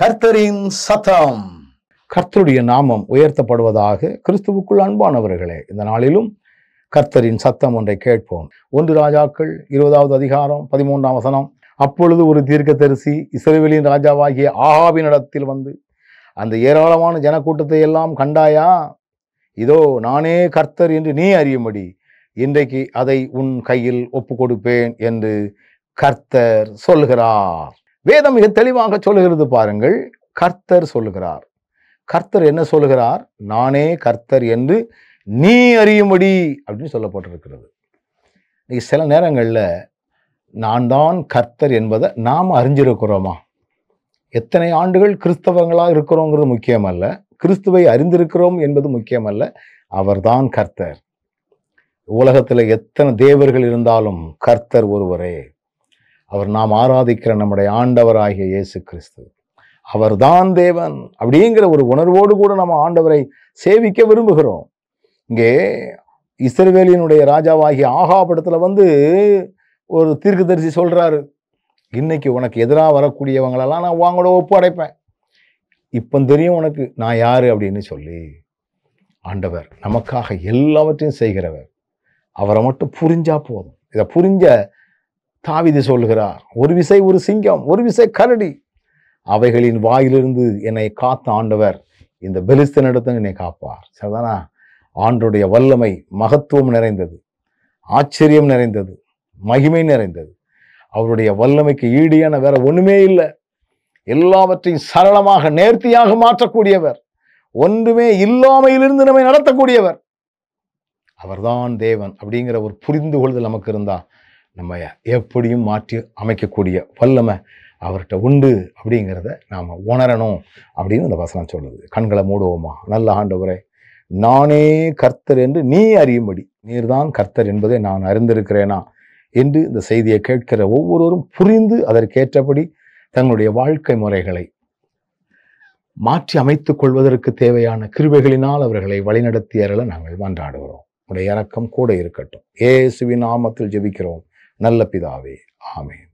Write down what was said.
கர்த்தரின் சத்தம். கர்த்தருடைய நாமம் உயர்த்தப்படுவதாக. கிறிஸ்துவுக்குள் அன்பானவர்களே, இந்த நாளிலும் கர்த்தரின் சத்தம் ஒன்றை கேட்போம். 1 ராஜாக்கள் 20வது அதிகாரம் 13ஆம் வசனம். அப்பொழுது ஒரு தீர்க்கதரிசி இஸ்ரவேலின் ராஜாவாகிய ஆகாபினிடத்தில் வந்து, அந்த ஏராளமான ஜனக்கூட்டத்தை எல்லாம் கண்டாயா? இதோ நானே கர்த்தர் என்று நீ அறியும்படி இன்றைக்கு அதை உன் கையில் ஒப்பு கொடுப்பேன் என்று கர்த்தர் சொல்லுகிறார். வேதம் மிக தெளிவாக சொல்லுகிறது பாருங்கள். கர்த்தர் சொல்லுகிறார். கர்த்தர் என்ன சொல்லுகிறார்? நானே கர்த்தர் என்று நீ அறியும்படி அப்படின்னு சொல்லப்பட்டிருக்கிறது. இன்னைக்கு சில நேரங்களில் நான் தான் கர்த்தர் என்பதை நாம் அறிஞ்சிருக்கிறோமா? எத்தனை ஆண்டுகள் கிறிஸ்தவங்களாக இருக்கிறோங்கிறது முக்கியமல்ல, கிறிஸ்துவை அறிந்திருக்கிறோம் என்பது முக்கியமல்ல, அவர்தான் கர்த்தர். உலகத்தில் எத்தனை தேவர்கள் இருந்தாலும் கர்த்தர் ஒருவரே. அவர் நாம் ஆராதிக்கிற நம்முடைய ஆண்டவராகிய இயேசு கிறிஸ்து, அவர்தான் தேவன் அப்படிங்கிற ஒரு உணர்வோடு கூட நம்ம ஆண்டவரை சேவிக்க விரும்புகிறோம். இங்கே இஸ்ரவேலினுடைய ராஜாவாகிய ஆகாபிடத்துல வந்து ஒரு தீர்க்கதரிசி சொல்றாரு, இன்னைக்கு உனக்கு எதிராக வரக்கூடியவங்களெல்லாம் நான் வாங்கோட ஒப்படைப்பேன், இப்போ தெரியும் உனக்கு நான் யாரு அப்படின்னு சொல்லி. ஆண்டவர் நமக்காக எல்லாவற்றையும் செய்கிறவர். அவரை மட்டும் புரிஞ்சா போதும். இதை புரிஞ்ச தாவீது சொல்கிறார், ஒரு விசை ஒரு சிங்கம், ஒரு விசை கரடி, அவைகளின் வாயிலிருந்து என்னை காத்த ஆண்டவர் இந்த பெலிஸ்தனிடத்தில் என்னை காப்பார். சரிதானா? ஆண்டருடைய வல்லமை மகத்துவம் நிறைந்தது, ஆச்சரியம் நிறைந்தது, மகிமை நிறைந்தது. அவருடைய வல்லமைக்கு ஈடியான வேற ஒண்ணுமே இல்லை. எல்லாவற்றையும் சரளமாக நேர்த்தியாக மாற்றக்கூடியவர், ஒன்றுமே இல்லாமையிலிருந்து நம்மை நடத்தக்கூடியவர். அவர்தான் தேவன் அப்படிங்கிற ஒரு புரிந்து கொள்ளுதல் நமக்கு இருந்தா நம்ம எப்படியும் மாற்றி அமைக்கக்கூடிய வல்லமை அவர்கிட்ட உண்டு அப்படிங்கிறத நாம் உணரணும் அப்படின்னு இந்த வசனம் சொல்லுது. கண்களை மூடுவோமா? நல்ல ஆண்டவரே, நானே கர்த்தர் என்று நீ அறியும்படி, நீர்தான் கர்த்தர் என்பதை நான் அறிந்திருக்கிறேனா என்று இந்த செய்தியை கேட்கிற ஒவ்வொருவரும் புரிந்து அதற்கேற்றபடி தங்களுடைய வாழ்க்கை முறைகளை மாற்றி அமைத்துக் கொள்வதற்கு தேவையான கிருபைகளினால் அவர்களை வழிநடத்தி அருள நாங்கள் மன்றாடுகிறோம். உடைய இரக்கம் கூட இருக்கட்டும். இயேசுவின் நாமத்தில் ஜெபிக்கிறோம் நல்ல பிதாவே, ஆமென்.